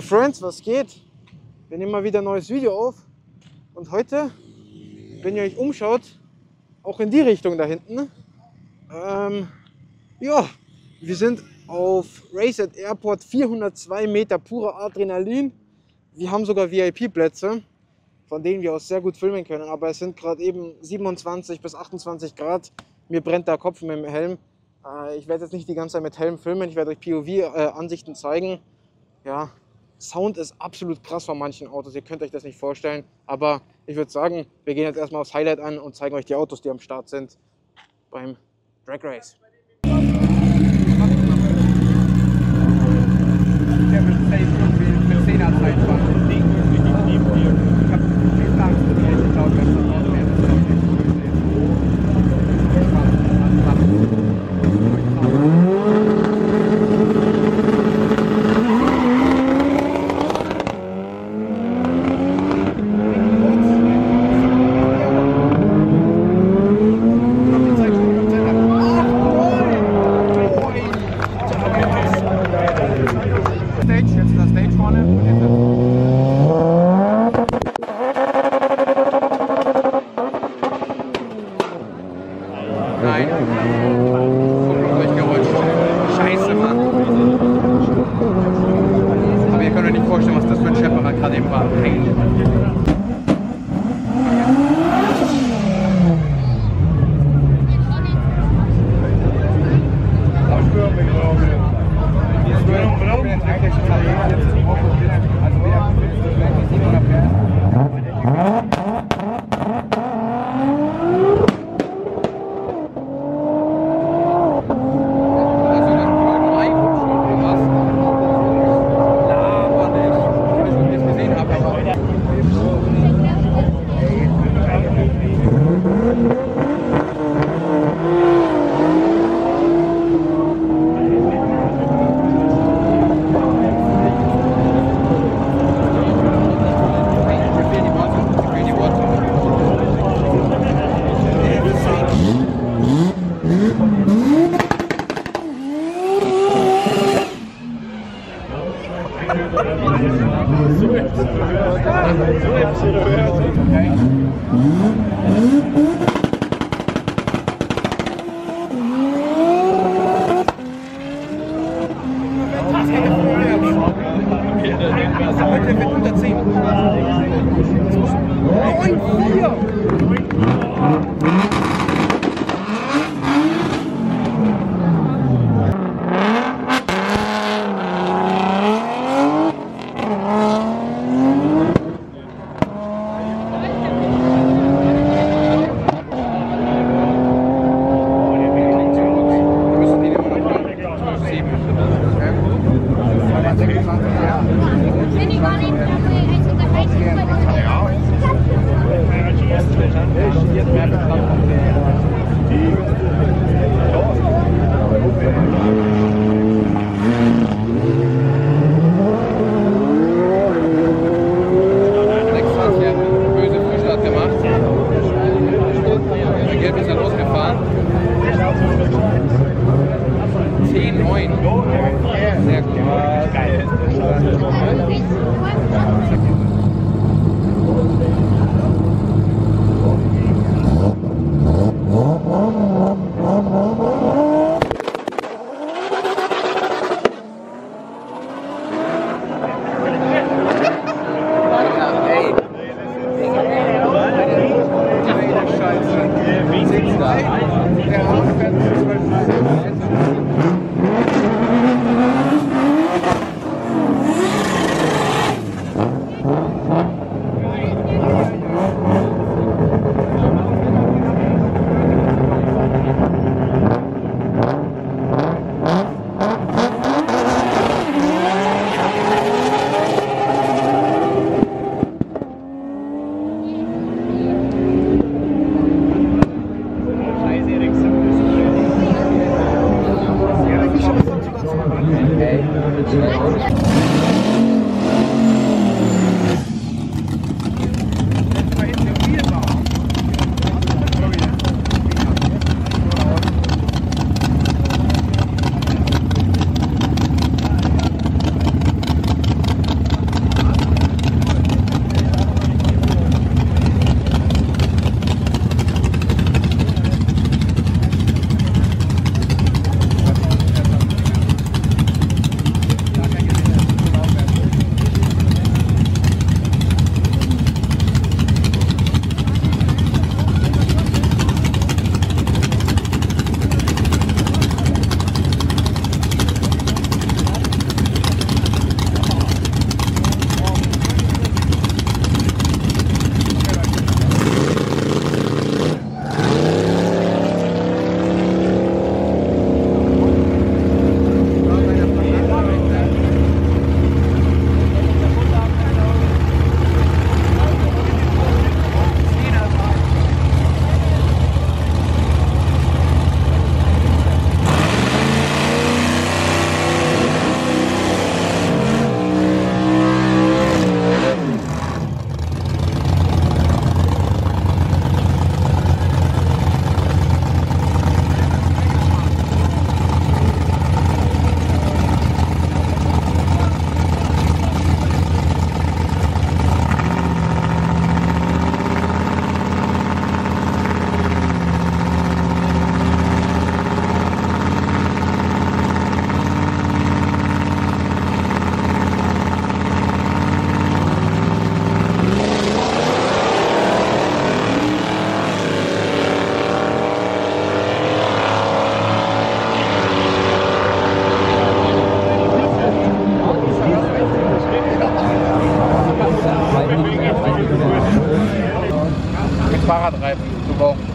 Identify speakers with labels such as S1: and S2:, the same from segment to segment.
S1: Friends, was geht? Wir nehmen mal wieder ein neues Video auf und heute, wenn ihr euch umschaut, auch in die Richtung da hinten, ja, wir sind auf Race at Airport, 402 Meter purer Adrenalin. Wir haben sogar VIP-Plätze, von denen wir aus sehr gut filmen können, aber es sind gerade eben 27 bis 28 Grad. Mir brennt der Kopf mit dem Helm. Ich werde jetzt nicht die ganze Zeit mit Helm filmen, ich werde euch POV-Ansichten zeigen. Ja, Sound ist absolut krass von manchen Autos, ihr könnt euch das nicht vorstellen. Aber ich würde sagen, wir gehen jetzt erstmal aufs Highlight an und zeigen euch die Autos, die am Start sind beim Drag Race.
S2: Nein. Kupplung durchgerutscht. Scheiße, Mann. Aber ihr könnt euch nicht vorstellen, was das für ein Schepperer gerade eben war. Heute mit unter 10. Fahrradreifen zu brauchen.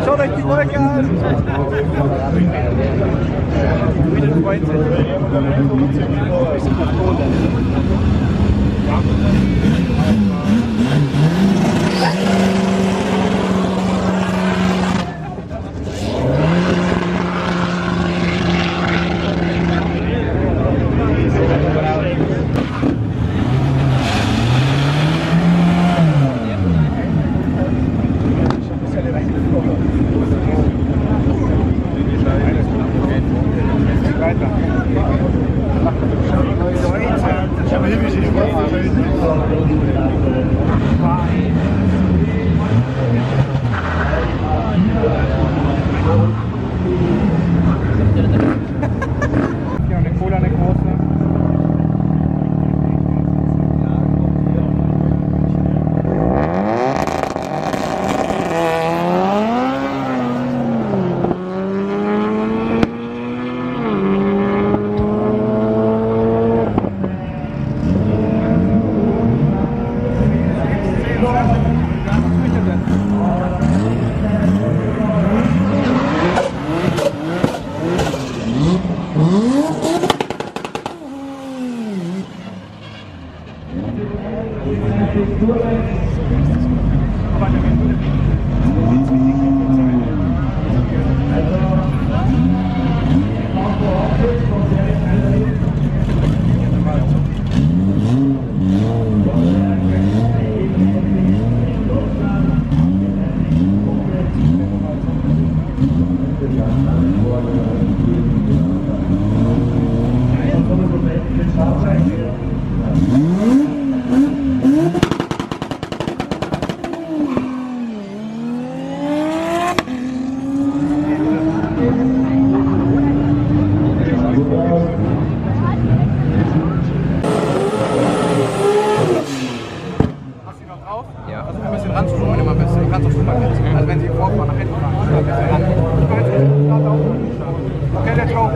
S1: Schaut euch die Wolke an! Wieder 20.
S2: Okay, let's go.